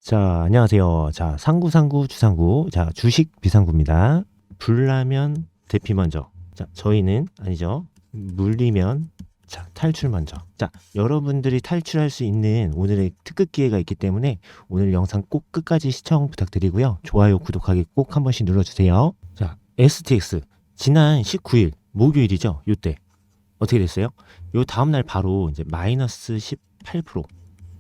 자, 안녕하세요. 자, 상구상구 주상구. 자, 주식 비상구입니다. 불나면 대피 먼저. 자, 저희는 아니죠. 물리면 자, 탈출 먼저. 자, 여러분들이 탈출할 수 있는 오늘의 특급 기회가 있기 때문에 오늘 영상 꼭 끝까지 시청 부탁드리고요. 좋아요, 구독하기 꼭 한 번씩 눌러주세요. 자, STX. 지난 19일 목요일이죠. 요때 어떻게 됐어요? 요 다음날 바로 이제 마이너스 18%.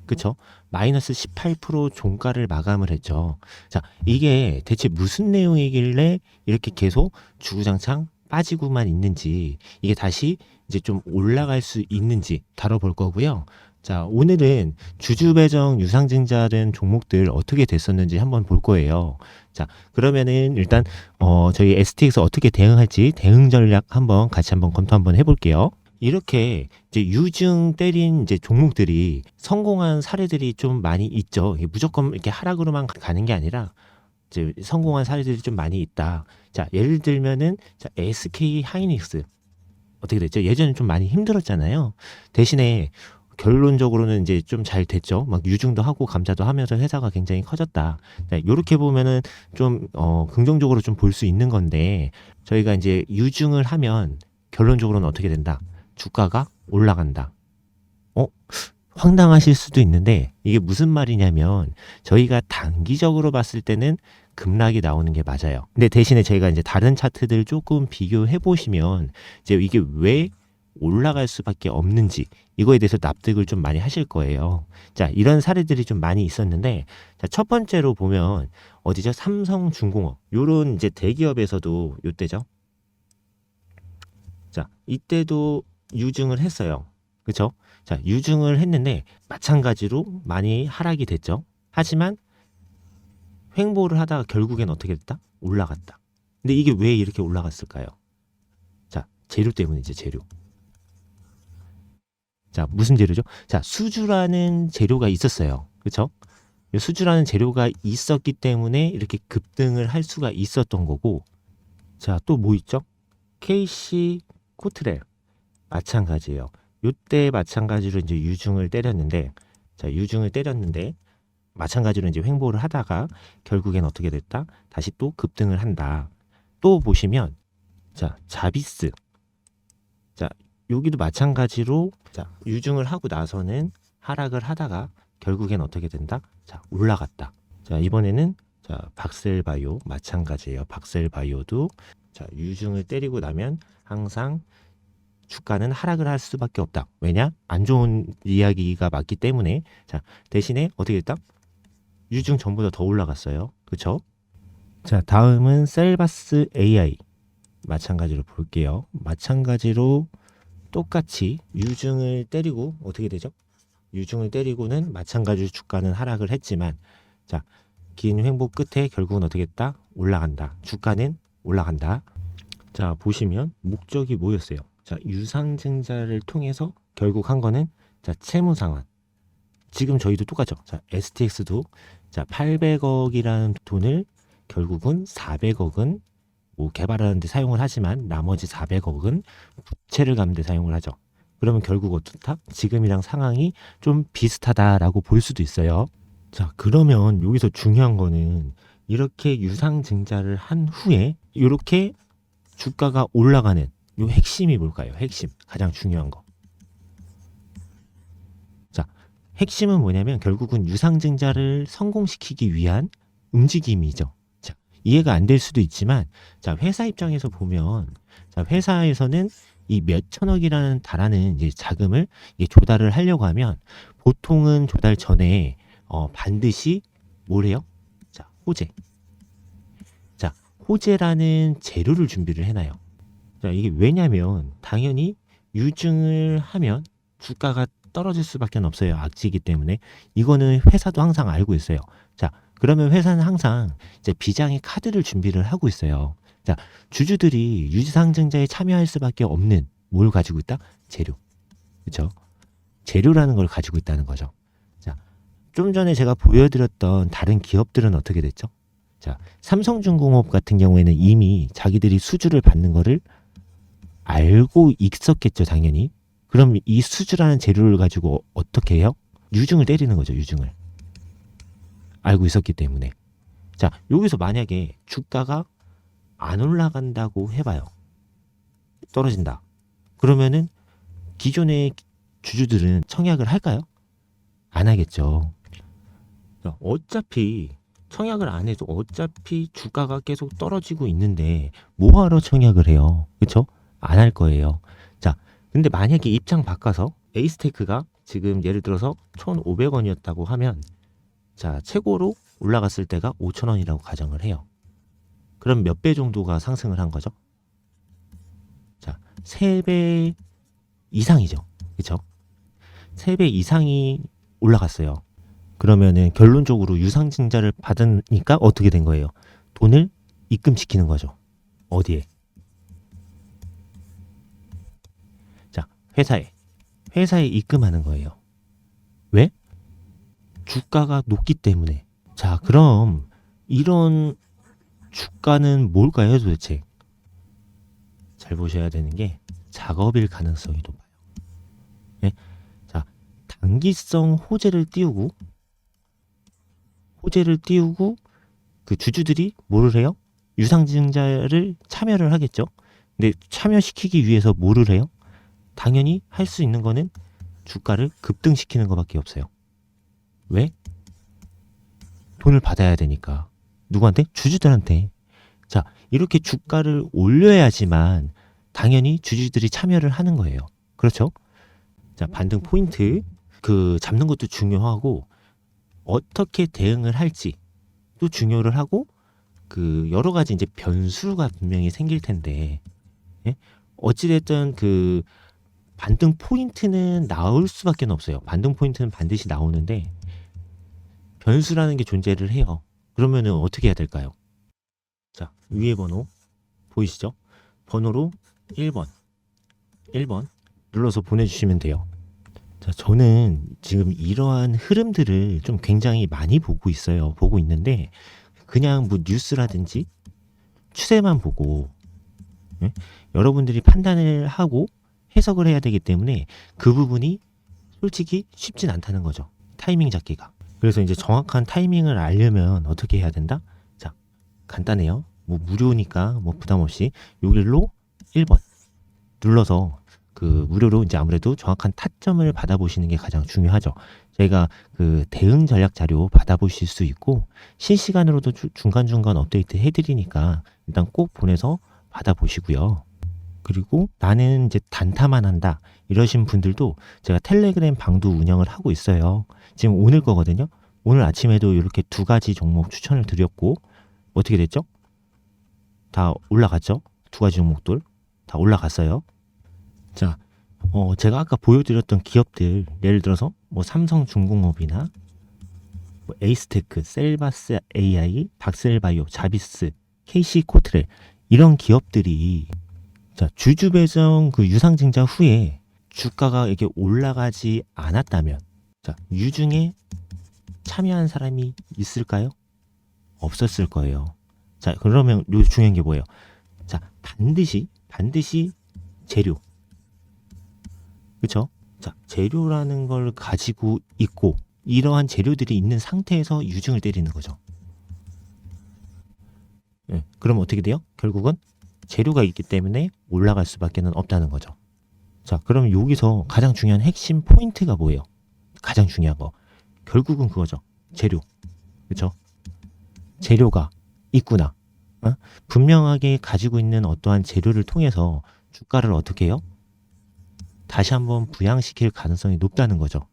그쵸? 마이너스 18% 종가를 마감을 했죠. 자, 이게 대체 무슨 내용이길래 이렇게 계속 주구장창 빠지고만 있는지, 이게 다시 이제 좀 올라갈 수 있는지 다뤄볼 거고요. 자, 오늘은 주주배정 유상증자된 종목들 어떻게 됐었는지 한번 볼 거예요. 자, 그러면은 일단 저희 STX 어떻게 대응할지 대응 전략 한번 같이 한번 검토 한번 해볼게요. 이렇게 이제 유증 때린 이제 종목들이 성공한 사례들이 좀 많이 있죠. 이게 무조건 이렇게 하락으로만 가는 게 아니라 이제 성공한 사례들이 좀 많이 있다. 자, 예를 들면은 자, SK 하이닉스 어떻게 됐죠? 예전에 좀 많이 힘들었잖아요. 대신에 결론적으로는 이제 좀 잘 됐죠. 막 유증도 하고 감자도 하면서 회사가 굉장히 커졌다. 네, 이렇게 보면은 좀 긍정적으로 좀 볼 수 있는 건데 저희가 이제 유증을 하면 결론적으로는 어떻게 된다? 주가가 올라간다. 어? 황당하실 수도 있는데 이게 무슨 말이냐면 저희가 단기적으로 봤을 때는 급락이 나오는 게 맞아요. 근데 대신에 저희가 이제 다른 차트들 조금 비교해 보시면 이제 이게 왜 올라갈 수밖에 없는지 이거에 대해서 납득을 좀 많이 하실 거예요. 자, 이런 사례들이 좀 많이 있었는데 자, 첫 번째로 보면 어디죠? 삼성중공업. 요런 이제 대기업에서도 요때죠. 자, 이때도 유증을 했어요. 그쵸? 자, 유증을 했는데 마찬가지로 많이 하락이 됐죠. 하지만 횡보를 하다가 결국엔 어떻게 됐다? 올라갔다. 근데 이게 왜 이렇게 올라갔을까요? 자, 재료 때문이죠, 재료. 자, 무슨 재료죠? 자, 수주라는 재료가 있었어요. 그쵸? 수주라는 재료가 있었기 때문에 이렇게 급등을 할 수가 있었던 거고, 자, 또 뭐 있죠? KC 코트렐. 마찬가지예요. 요때 마찬가지로 이제 유중을 때렸는데, 자, 유중을 때렸는데, 마찬가지로 이제 횡보를 하다가 결국엔 어떻게 됐다? 다시 또 급등을 한다. 또 보시면, 자, 자비스. 자, 여기도 마찬가지로, 자, 유중을 하고 나서는 하락을 하다가 결국엔 어떻게 된다? 자, 올라갔다. 자, 이번에는, 자, 박셀바이오. 마찬가지예요. 박셀바이오도, 자, 유중을 때리고 나면 항상 주가는 하락을 할 수밖에 없다. 왜냐? 안 좋은 이야기가 맞기 때문에. 자, 대신에 어떻게 됐다? 유증 전보다 더 올라갔어요. 그쵸? 자, 다음은 셀바스 AI. 마찬가지로 볼게요. 마찬가지로 똑같이 유증을 때리고 어떻게 되죠? 유증을 때리고는 마찬가지로 주가는 하락을 했지만 자, 긴 횡보 끝에 결국은 어떻게 했다? 올라간다. 주가는 올라간다. 자, 보시면 목적이 뭐였어요? 자, 유상증자를 통해서 결국 한 거는 자, 채무상환. 지금 저희도 똑같죠. 자, STX도 자, 800억이라는 돈을 결국은 400억은 뭐 개발하는 데 사용을 하지만 나머지 400억은 부채를 갚는 데 사용을 하죠. 그러면 결국 어떻다? 지금이랑 상황이 좀 비슷하다라고 볼 수도 있어요. 자, 그러면 여기서 중요한 거는 이렇게 유상증자를 한 후에 이렇게 주가가 올라가는 요 핵심이 뭘까요? 핵심. 가장 중요한 거. 자, 핵심은 뭐냐면 결국은 유상증자를 성공시키기 위한 움직임이죠. 자, 이해가 안 될 수도 있지만 자, 회사 입장에서 보면 자, 회사에서는 이 몇천억이라는 달하는 이제 자금을 이게 조달을 하려고 하면 보통은 조달 전에 반드시 뭐래요? 자, 호재. 자, 호재라는 재료를 준비를 해놔요. 자, 이게 왜냐면 당연히 유증을 하면 주가가 떨어질 수밖에 없어요. 악재이기 때문에. 이거는 회사도 항상 알고 있어요. 자, 그러면 회사는 항상 이제 비장의 카드를 준비를 하고 있어요. 자, 주주들이 유지상증자에 참여할 수밖에 없는 뭘 가지고 있다? 재료. 그렇죠? 재료라는 걸 가지고 있다는 거죠. 자, 좀 전에 제가 보여드렸던 다른 기업들은 어떻게 됐죠? 자, 삼성중공업 같은 경우에는 이미 자기들이 수주를 받는 거를 알고 있었겠죠, 당연히. 그럼 이 수주라는 재료를 가지고 어떻게 해요? 유증을 때리는 거죠, 유증을. 알고 있었기 때문에. 자, 여기서 만약에 주가가 안 올라간다고 해봐요. 떨어진다. 그러면은 기존의 주주들은 청약을 할까요? 안 하겠죠. 어차피 청약을 안 해도 어차피 주가가 계속 떨어지고 있는데 뭐하러 청약을 해요? 그쵸? 안 할 거예요. 자, 근데 만약에 입장 바꿔서 에이스테크가 지금 예를 들어서 1,500원이었다고 하면 자, 최고로 올라갔을 때가 5,000원이라고 가정을 해요. 그럼 몇 배 정도가 상승을 한 거죠? 자, 3배 이상이죠. 그쵸? 3배 이상이 올라갔어요. 그러면은 결론적으로 유상증자를 받으니까 어떻게 된 거예요? 돈을 입금시키는 거죠. 어디에? 자, 회사에 입금하는 거예요. 왜? 주가가 높기 때문에. 자, 그럼 이런 주가는 뭘까요, 도대체? 잘 보셔야 되는 게 작업일 가능성이 높아요. 네? 자, 단기성 호재를 띄우고 그 주주들이 뭐를 해요? 유상증자를 참여를 하겠죠. 근데 참여시키기 위해서 뭐를 해요? 당연히 할 수 있는 거는 주가를 급등시키는 것밖에 없어요. 왜? 돈을 받아야 되니까. 누구한테? 주주들한테. 자, 이렇게 주가를 올려야지만 당연히 주주들이 참여를 하는 거예요. 그렇죠? 자, 반등 포인트 그 잡는 것도 중요하고 어떻게 대응을 할지 또 중요를 하고 그 여러 가지 이제 변수가 분명히 생길 텐데 예? 어찌됐든 그 반등 포인트는 나올 수밖에 없어요. 반등 포인트는 반드시 나오는데 변수라는 게 존재를 해요. 그러면은 어떻게 해야 될까요? 자, 위에 번호 보이시죠? 번호로 1번 눌러서 보내주시면 돼요. 자, 저는 지금 이러한 흐름들을 좀 굉장히 많이 보고 있어요. 보고 있는데 그냥 뭐 뉴스라든지 추세만 보고 예? 여러분들이 판단을 하고 해석을 해야 되기 때문에 그 부분이 솔직히 쉽진 않다는 거죠. 타이밍 잡기가. 그래서 이제 정확한 타이밍을 알려면 어떻게 해야 된다? 자, 간단해요. 뭐 무료니까 뭐 부담 없이 여기로 1번 눌러서 그 무료로 이제 아무래도 정확한 타점을 받아보시는 게 가장 중요하죠. 저희가 그 대응 전략 자료 받아보실 수 있고 실시간으로도 중간중간 업데이트 해드리니까 일단 꼭 보내서 받아보시고요. 그리고 나는 이제 단타만 한다 이러신 분들도 제가 텔레그램 방도 운영을 하고 있어요. 지금 오늘 거거든요. 오늘 아침에도 이렇게 2가지 종목 추천을 드렸고 어떻게 됐죠? 다 올라갔죠? 2가지 종목들 다 올라갔어요. 자, 제가 아까 보여드렸던 기업들 예를 들어서 뭐 삼성중공업이나 뭐 에이스테크, 셀바스 AI, 박셀바이오, 자비스, KC코트렐 이런 기업들이 자, 주주 배정 그 유상증자 후에 주가가 이렇게 올라가지 않았다면 자, 유중에 참여한 사람이 있을까요? 없었을 거예요. 자, 그러면 요 중요한 게 뭐예요? 자, 반드시 재료. 그쵸? 자, 재료라는 걸 가지고 있고 이러한 재료들이 있는 상태에서 유증을 때리는 거죠. 예, 그럼 어떻게 돼요? 결국은 재료가 있기 때문에 올라갈 수밖에 없다는 거죠. 자, 그럼 여기서 가장 중요한 핵심 포인트가 뭐예요? 가장 중요한 거. 결국은 그거죠. 재료. 그쵸? 재료가 있구나. 분명하게 가지고 있는 어떠한 재료를 통해서 주가를 어떻게 해요? 다시 한번 부양시킬 가능성이 높다는 거죠.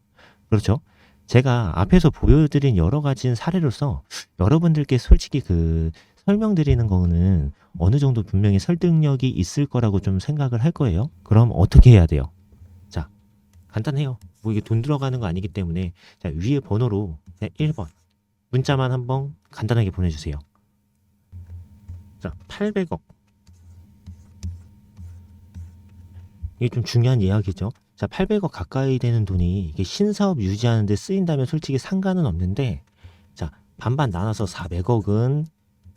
그렇죠? 제가 앞에서 보여드린 여러 가지 사례로서 여러분들께 솔직히 그 설명드리는 거는 어느 정도 분명히 설득력이 있을 거라고 좀 생각을 할 거예요. 그럼 어떻게 해야 돼요? 자, 간단해요. 뭐 이게 돈 들어가는 거 아니기 때문에 자, 위에 번호로 1번 문자만 한번 간단하게 보내주세요. 자, 800억. 이게 좀 중요한 이야기죠. 자, 800억 가까이 되는 돈이 이게 신사업 유지하는데 쓰인다면 솔직히 상관은 없는데 자, 반반 나눠서 400억은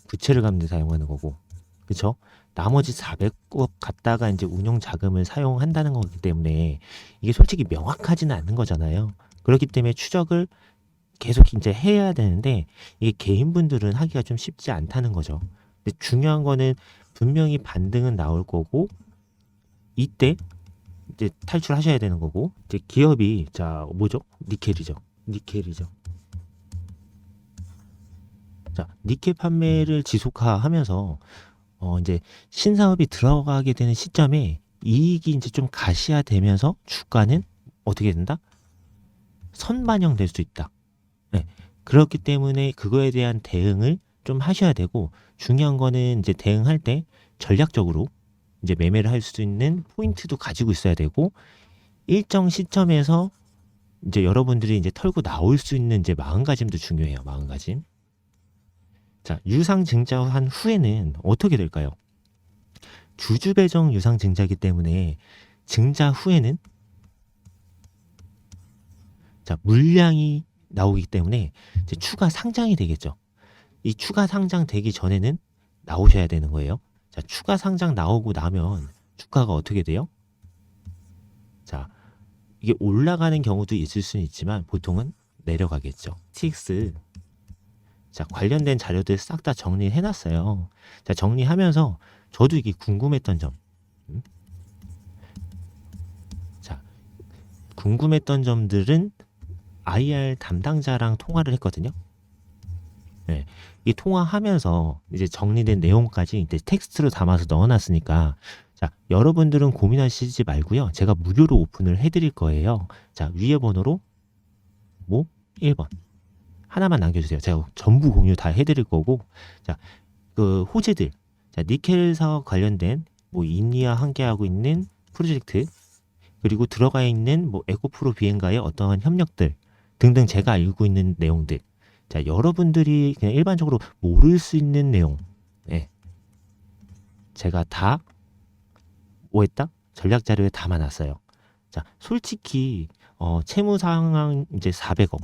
부채를 갚는 데 사용하는 거고 그쵸? 나머지 400억 갖다가 이제 운용 자금을 사용한다는 거기 때문에 이게 솔직히 명확하지는 않는 거잖아요. 그렇기 때문에 추적을 계속 이제 해야 되는데 이게 개인분들은 하기가 좀 쉽지 않다는 거죠. 근데 중요한 거는 분명히 반등은 나올 거고 이때 이제 탈출하셔야 되는 거고 이제 기업이 자 뭐죠? 니켈이죠. 자 니켈 판매를 지속화하면서 이제 신사업이 들어가게 되는 시점에 이익이 이제 좀 가시화되면서 주가는 어떻게 된다? 선반영될 수 있다. 네. 그렇기 때문에 그거에 대한 대응을 좀 하셔야 되고 중요한 거는 이제 대응할 때 전략적으로 이제 매매를 할 수 있는 포인트도 가지고 있어야 되고 일정 시점에서 이제 여러분들이 이제 털고 나올 수 있는 이제 마음가짐도 중요해요. 마음가짐. 자, 유상증자한 후에는 어떻게 될까요? 주주배정 유상증자이기 때문에 증자 후에는 자, 물량이 나오기 때문에 이제 추가 상장이 되겠죠. 이 추가 상장 되기 전에는 나오셔야 되는 거예요. 자, 추가 상장 나오고 나면 주가가 어떻게 돼요? 자, 이게 올라가는 경우도 있을 수는 있지만 보통은 내려가겠죠. TX 자, 관련된 자료들 싹 다 정리해 놨어요. 자, 정리하면서 저도 이게 궁금했던 점. 자, 궁금했던 점들은 IR 담당자랑 통화를 했거든요. 네, 이 통화하면서 이제 정리된 내용까지 이제 텍스트로 담아서 넣어놨으니까 자, 여러분들은 고민하시지 말고요. 제가 무료로 오픈을 해드릴 거예요. 자, 위에 번호로 뭐 1번 하나만 남겨주세요. 제가 전부 공유 다 해드릴 거고 자, 그 호재들 자, 니켈 사업 관련된 뭐 인리와 함께하고 있는 프로젝트 그리고 들어가 있는 뭐 에코프로 비행가의 어떠한 협력들 등등 제가 알고 있는 내용들 자, 여러분들이 그냥 일반적으로 모를 수 있는 내용 네. 제가 다 뭐 했다? 전략 자료에 담아놨어요. 자, 솔직히 채무 상황 이제 400억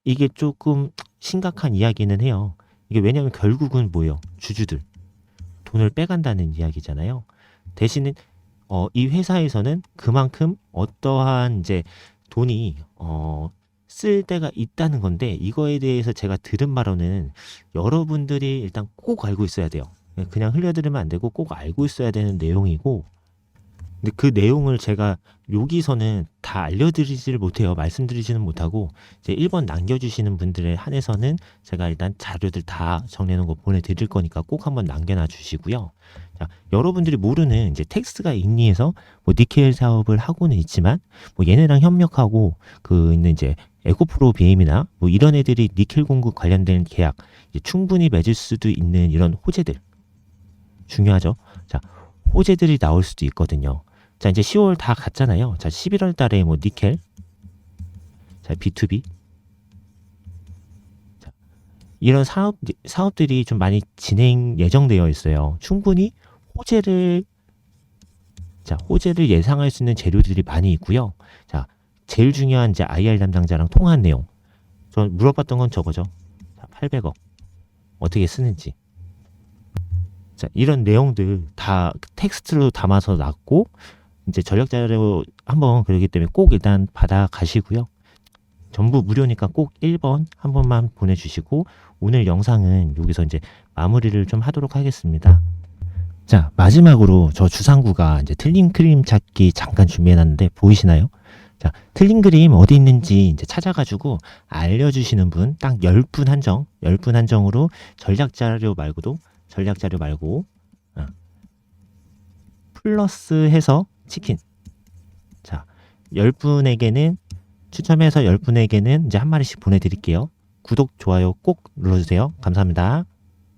이게 조금 심각한 이야기는 해요. 이게 왜냐하면 결국은 뭐예요? 주주들 돈을 빼간다는 이야기잖아요. 대신에 이 회사에서는 그만큼 어떠한 이제 돈이 쓸 때가 있다는 건데 이거에 대해서 제가 들은 바로는 여러분들이 일단 꼭 알고 있어야 돼요. 그냥 흘려들으면 안 되고 꼭 알고 있어야 되는 내용이고 근데 그 내용을 제가 여기서는 다 알려드리지를 못해요. 말씀드리지는 못하고 이제 1번 남겨주시는 분들에 한해서는 제가 일단 자료들 다 정리해놓은 거 보내드릴 거니까 꼭 한번 남겨놔 주시고요. 자, 여러분들이 모르는 이제 텍스가 인리에서 뭐 니켈 사업을 하고는 있지만 뭐 얘네랑 협력하고 그 있는 이제 에코프로 BM이나 뭐 이런 애들이 니켈 공급 관련된 계약 이제 충분히 맺을 수도 있는 이런 호재들 중요하죠. 자, 호재들이 나올 수도 있거든요. 자, 이제 10월 다 갔잖아요. 자, 11월 달에 뭐 니켈, 자, B2B, 자, 이런 사업들이 좀 많이 진행 예정되어 있어요. 충분히 호재를 예상할 수 있는 재료들이 많이 있고요. 자, 제일 중요한 이제 IR 담당자랑 통화한 내용. 저 물어봤던 건 저거죠. 자, 800억 어떻게 쓰는지. 자, 이런 내용들 다 텍스트로 담아서 놨고 이제 전략 자료 한번 그러기 때문에 꼭 일단 받아 가시고요. 전부 무료니까 꼭 1번 한 번만 보내주시고 오늘 영상은 여기서 이제 마무리를 좀 하도록 하겠습니다. 자, 마지막으로 저 주상구가 이제 틀린 그림 찾기 잠깐 준비해놨는데 보이시나요? 자, 틀린 그림 어디 있는지 이제 찾아가지고 알려주시는 분 딱 10분 한정, 10분 한정으로 전략 자료 말고 플러스 해서 치킨. 자, 10분에게는 추첨해서 10분에게는 이제 한 마리씩 보내드릴게요. 구독, 좋아요 꼭 눌러주세요. 감사합니다.